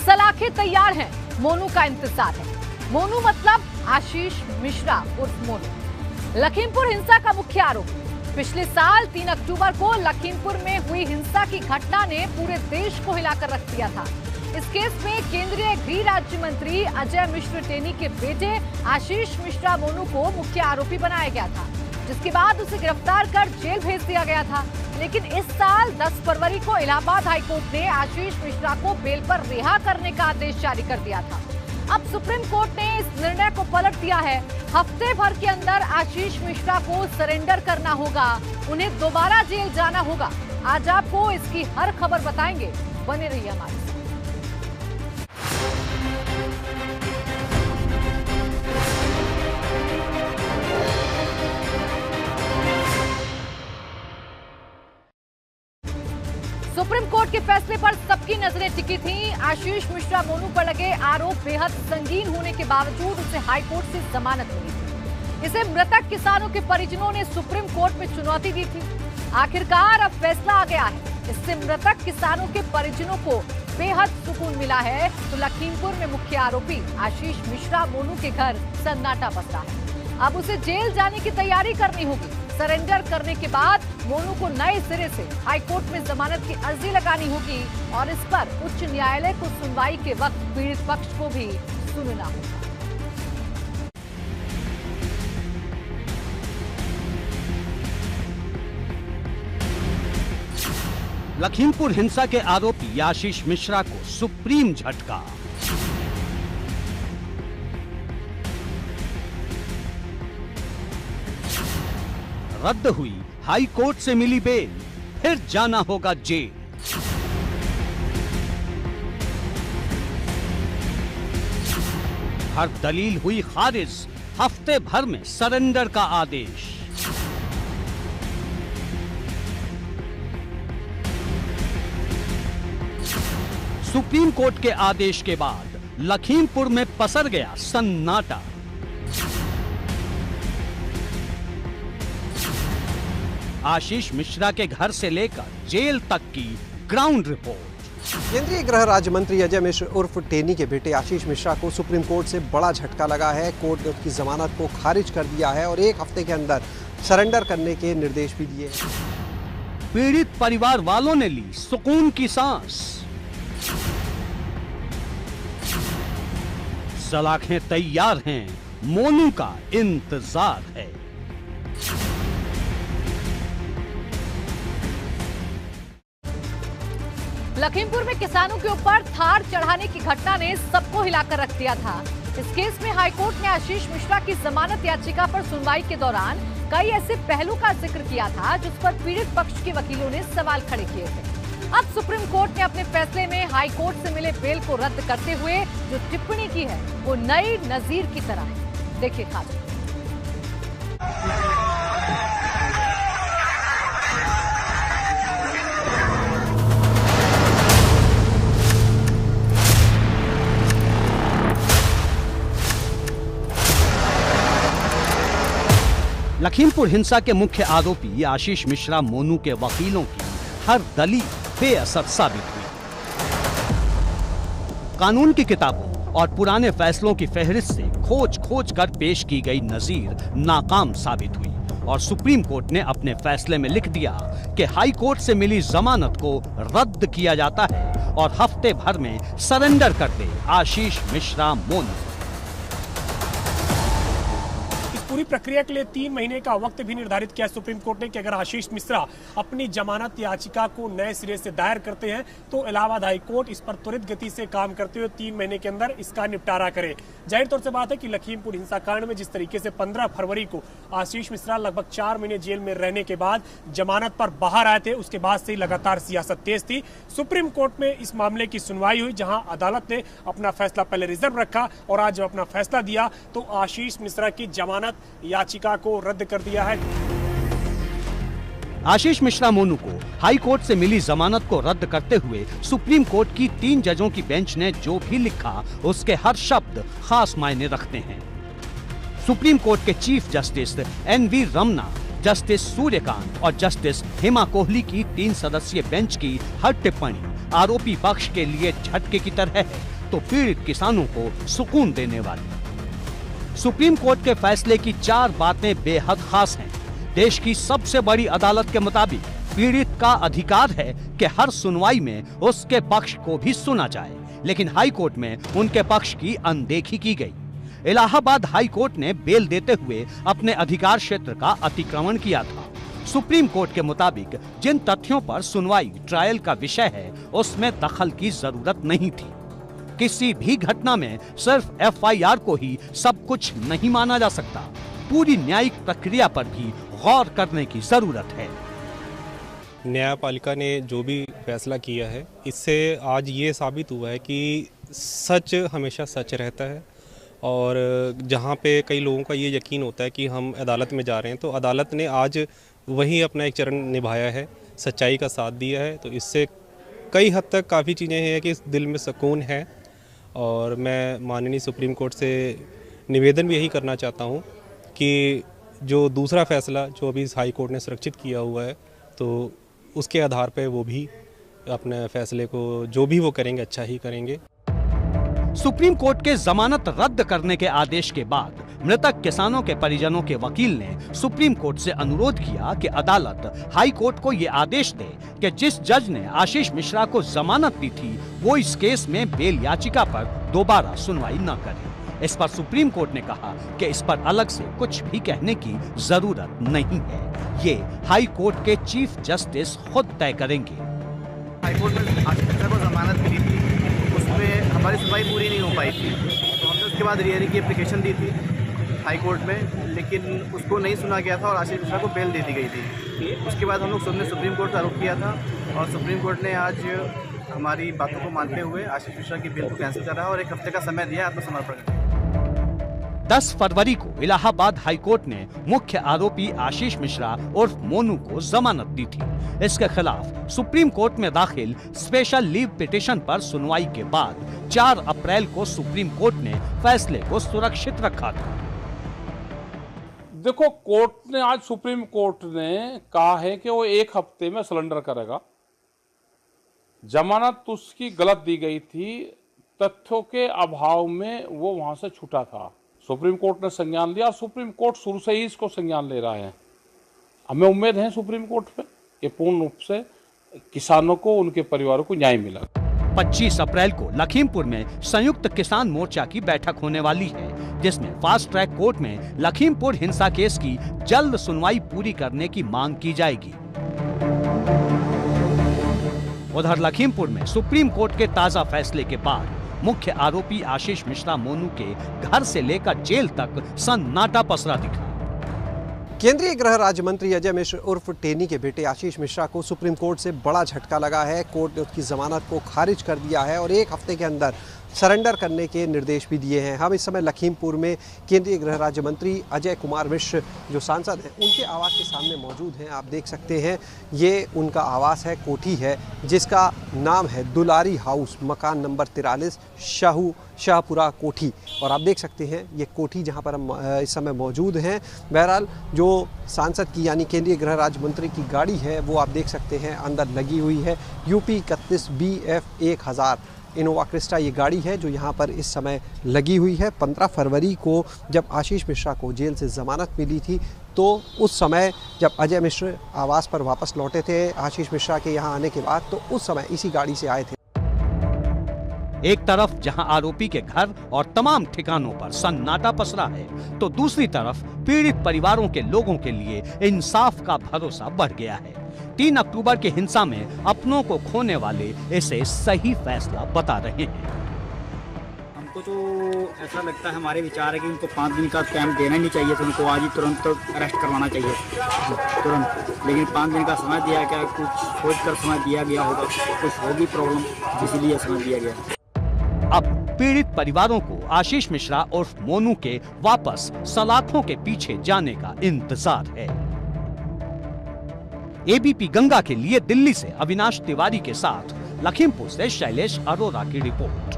सलाखें तैयार हैं, मोनू का इंतजार है। मोनू मतलब आशीष मिश्रा उर्फ मोनू, लखीमपुर हिंसा का मुख्य आरोपी। पिछले साल 3 अक्टूबर को लखीमपुर में हुई हिंसा की घटना ने पूरे देश को हिलाकर रख दिया था। इस केस में केंद्रीय गृह राज्य मंत्री अजय मिश्र टेनी के बेटे आशीष मिश्रा मोनू को मुख्य आरोपी बनाया गया था, जिसके बाद उसे गिरफ्तार कर जेल भेज दिया गया था। लेकिन इस साल 10 फरवरी को इलाहाबाद हाईकोर्ट ने आशीष मिश्रा को बेल पर रिहा करने का आदेश जारी कर दिया था। अब सुप्रीम कोर्ट ने इस निर्णय को पलट दिया है। हफ्ते भर के अंदर आशीष मिश्रा को सरेंडर करना होगा, उन्हें दोबारा जेल जाना होगा। आज आपको इसकी हर खबर बताएंगे, बने रहिए हमारे साथ। सुप्रीम कोर्ट के फैसले पर सबकी नजरें टिकी थीं। आशीष मिश्रा मोनू पर लगे आरोप बेहद संगीन होने के बावजूद उसे हाईकोर्ट से जमानत मिली थी। इसे मृतक किसानों के परिजनों ने सुप्रीम कोर्ट में चुनौती दी थी। आखिरकार अब फैसला आ गया है। इससे मृतक किसानों के परिजनों को बेहद सुकून मिला है। तो लखीमपुर में मुख्य आरोपी आशीष मिश्रा मोनू के घर सन्नाटा बस रहा है। अब उसे जेल जाने की तैयारी करनी होगी। सरेंडर करने के बाद मोनू को नए सिरे से हाईकोर्ट में जमानत की अर्जी लगानी होगी और इस पर उच्च न्यायालय को सुनवाई के वक्त पीड़ित पक्ष को भी सुनना होगा। लखीमपुर हिंसा के आरोपी आशीष मिश्रा को सुप्रीम झटका। रद्द हुई हाई कोर्ट से मिली बेल, फिर जाना होगा जेल। हर दलील हुई खारिज, हफ्ते भर में सरेंडर का आदेश। सुप्रीम कोर्ट के आदेश के बाद लखीमपुर में पसर गया सन्नाटा। आशीष मिश्रा के घर से लेकर जेल तक की ग्राउंड रिपोर्ट। केंद्रीय गृह राज्य मंत्री अजय मिश्र उर्फ टेनी के बेटे आशीष मिश्रा को सुप्रीम कोर्ट से बड़ा झटका लगा है। कोर्ट ने उसकी जमानत को खारिज कर दिया है और 1 हफ्ते के अंदर सरेंडर करने के निर्देश भी दिए। पीड़ित परिवार वालों ने ली सुकून की सांस। सलाखें तैयार हैं, मोनू का इंतजार है। लखीमपुर में किसानों के ऊपर थार चढ़ाने की घटना ने सबको हिलाकर रख दिया था। इस केस में हाईकोर्ट ने आशीष मिश्रा की जमानत याचिका पर सुनवाई के दौरान कई ऐसे पहलू का जिक्र किया था जिस पर पीड़ित पक्ष के वकीलों ने सवाल खड़े किए थे। अब सुप्रीम कोर्ट ने अपने फैसले में हाईकोर्ट से मिले बेल को रद्द करते हुए जो टिप्पणी की है वो नई नजीर की तरह है। देखिए खास। लखीमपुर हिंसा के मुख्य आरोपी आशीष मिश्रा मोनू के वकीलों की हर दलील बेअसर साबित हुई। कानून की किताबों और पुराने फैसलों की फहरिस्त से खोज खोज कर पेश की गई नजीर नाकाम साबित हुई और सुप्रीम कोर्ट ने अपने फैसले में लिख दिया कि हाई कोर्ट से मिली जमानत को रद्द किया जाता है और हफ्ते भर में सरेंडर कर दे आशीष मिश्रा मोनू। पूरी प्रक्रिया के लिए 3 महीने का वक्त भी निर्धारित किया सुप्रीम कोर्ट ने कि अगर आशीष मिश्रा अपनी जमानत याचिका को नए सिरे से दायर करते हैं तो इलाहाबाद हाई कोर्ट इस पर त्वरित गति से काम करते हुए 3 महीने के अंदर इसका निपटारा करे। जाहिर तौर से बात है कि लखीमपुर हिंसाकांड में जिस तरीके से 15 फरवरी को आशीष मिश्रा लगभग 4 महीने जेल में रहने के बाद जमानत पर बाहर आए थे, उसके बाद से लगातार सियासत तेज थी। सुप्रीम कोर्ट में इस मामले की सुनवाई हुई जहां अदालत ने अपना फैसला पहले रिजर्व रखा और आज जब अपना फैसला दिया तो आशीष मिश्रा की जमानत याचिका को रद्द कर दिया है। आशीष मिश्रा मोनू को हाई कोर्ट से मिली जमानत को रद्द करते हुए सुप्रीम कोर्ट की 3 जजों की बेंच ने जो भी लिखा उसके हर शब्द खास मायने रखते हैं। सुप्रीम कोर्ट के chief justice NV Ramana, justice Suryakant और जस्टिस हेमा कोहली की 3 सदस्यीय बेंच की हर टिप्पणी आरोपी पक्ष के लिए झटके की तरह है तो पीड़ित किसानों को सुकून देने वाली। सुप्रीम कोर्ट के फैसले की 4 बातें बेहद खास हैं। देश की सबसे बड़ी अदालत के मुताबिक पीड़ित का अधिकार है कि हर सुनवाई में उसके पक्ष को भी सुना जाए, लेकिन हाई कोर्ट में उनके पक्ष की अनदेखी की गई। इलाहाबाद हाई कोर्ट ने बेल देते हुए अपने अधिकार क्षेत्र का अतिक्रमण किया था। सुप्रीम कोर्ट के मुताबिक जिन तथ्यों पर सुनवाई ट्रायल का विषय है उसमें दखल की जरूरत नहीं थी। किसी भी घटना में सिर्फ FIR को ही सब कुछ नहीं माना जा सकता, पूरी न्यायिक प्रक्रिया पर भी गौर करने की जरूरत है। न्यायपालिका ने जो भी फैसला किया है इससे आज ये साबित हुआ है कि सच हमेशा सच रहता है, और जहाँ पे कई लोगों का ये यकीन होता है कि हम अदालत में जा रहे हैं, तो अदालत ने आज वही अपना एक चरण निभाया है, सच्चाई का साथ दिया है। तो इससे कई हद तक काफ़ी चीज़ें हैं कि दिल में सुकून है। और मैं माननीय सुप्रीम कोर्ट से निवेदन भी यही करना चाहता हूँ कि जो दूसरा फैसला जो अभी हाई कोर्ट ने सुरक्षित किया हुआ है, तो उसके आधार पर वो भी अपने फैसले को जो भी वो करेंगे अच्छा ही करेंगे। सुप्रीम कोर्ट के जमानत रद्द करने के आदेश के बाद मृतक किसानों के परिजनों के वकील ने सुप्रीम कोर्ट से अनुरोध किया कि अदालत हाई कोर्ट को ये आदेश दे कि जिस जज ने आशीष मिश्रा को जमानत दी थी वो इस केस में बेल याचिका पर दोबारा सुनवाई न करे। इस पर सुप्रीम कोर्ट ने कहा कि इस पर अलग से कुछ भी कहने की जरूरत नहीं है, ये हाई कोर्ट के चीफ जस्टिस खुद तय करेंगे। हाई कोर्ट में आशीष मिश्रा को जमानत मिली थी, उसमें हमारी सुनवाई पूरी नहीं हो पाई थी, तो हमने उसके बाद रियरिंग की एप्लीकेशन दी थी हाई कोर्ट में, लेकिन उसको नहीं सुना गया था और आशीष मिश्रा को बेल दे दी गई थी। उसके बाद हम लोग सबने सुप्रीम कोर्ट का रुख किया था और सुप्रीम कोर्ट ने आज हमारी बातों को मानते हुए आशीष मिश्रा की बेल को कैंसिल करा और 1 हफ्ते का समय दिया आत्मसमर्पण के लिए। 10 फरवरी को इलाहाबाद हाई कोर्ट ने मुख्य आरोपी आशीष मिश्रा उर्फ मोनू को जमानत दी थी। इसके खिलाफ सुप्रीम कोर्ट में दाखिल स्पेशल लीव पिटीशन पर सुनवाई के बाद 4 अप्रैल को सुप्रीम कोर्ट ने फैसले को सुरक्षित रखा था। देखो, कोर्ट ने आज सुप्रीम कोर्ट ने कहा है कि वो 1 हफ्ते में सरेंडर करेगा। जमानत उसकी गलत दी गई थी, तथ्यों के अभाव में वो वहां से छूटा था। सुप्रीम कोर्ट ने संज्ञान लिया और सुप्रीम कोर्ट शुरू से ही इसको संज्ञान ले रहा है। हमें उम्मीद है सुप्रीम कोर्ट पे कि पूर्ण रूप से किसानों को, उनके परिवारों को न्याय मिला। 25 अप्रैल को लखीमपुर में संयुक्त किसान मोर्चा की बैठक होने वाली है, जिसमें फास्ट ट्रैक कोर्ट में लखीमपुर हिंसा केस की जल्द सुनवाई पूरी करने की मांग की जाएगी। उधर लखीमपुर में सुप्रीम कोर्ट के ताजा फैसले के बाद मुख्य आरोपी आशीष मिश्रा मोनू के घर से लेकर जेल तक सन्नाटा पसरा दिखा। केंद्रीय गृह राज्य मंत्री अजय मिश्र उर्फ टेनी के बेटे आशीष मिश्रा को सुप्रीम कोर्ट से बड़ा झटका लगा है। कोर्ट ने उसकी जमानत को खारिज कर दिया है और 1 हफ्ते के अंदर सरेंडर करने के निर्देश भी दिए हैं। हम इस समय लखीमपुर में केंद्रीय गृह राज्य मंत्री अजय कुमार मिश्र जो सांसद हैं उनके आवास के सामने मौजूद हैं। आप देख सकते हैं ये उनका आवास है, कोठी है, जिसका नाम है दुलारी हाउस, मकान नंबर 43, शाहपुरा कोठी। और आप देख सकते हैं ये कोठी जहां पर हम इस समय मौजूद हैं। बहरहाल जो सांसद की यानी केंद्रीय गृह राज्य मंत्री की गाड़ी है वो आप देख सकते हैं अंदर लगी हुई है। UP 31 BF 1000 इनोवा क्रिस्टा ये गाड़ी है जो यहाँ पर इस समय लगी हुई है। 15 फरवरी को जब आशीष मिश्रा को जेल से ज़मानत मिली थी तो उस समय जब अजय मिश्र आवास पर वापस लौटे थे आशीष मिश्रा के यहाँ आने के बाद, तो उस समय इसी गाड़ी से आए थे। एक तरफ जहां आरोपी के घर और तमाम ठिकानों पर सन्नाटा पसरा है, तो दूसरी तरफ पीड़ित परिवारों के लोगों के लिए इंसाफ का भरोसा बढ़ गया है। 3 अक्टूबर की हिंसा में अपनों को खोने वाले इसे सही फैसला बता रहे हैं। हमको तो ऐसा लगता है, हमारे विचार है कि उनको 5 दिन का टाइम देना ही नहीं चाहिए था, उनको आज ही तुरंत अरेस्ट करवाना चाहिए तुरंत। लेकिन 5 दिन का समय दिया गया, कुछ सोच कर समय दिया गया होगा, कुछ होगी प्रॉब्लम, इसीलिए समय दिया गया। अब पीड़ित परिवारों को आशीष मिश्रा उर्फ मोनू के वापस सलाखों के पीछे जाने का इंतजार है। ABP गंगा के लिए दिल्ली से अविनाश तिवारी के साथ लखीमपुर से शैलेश अरोरा की रिपोर्ट।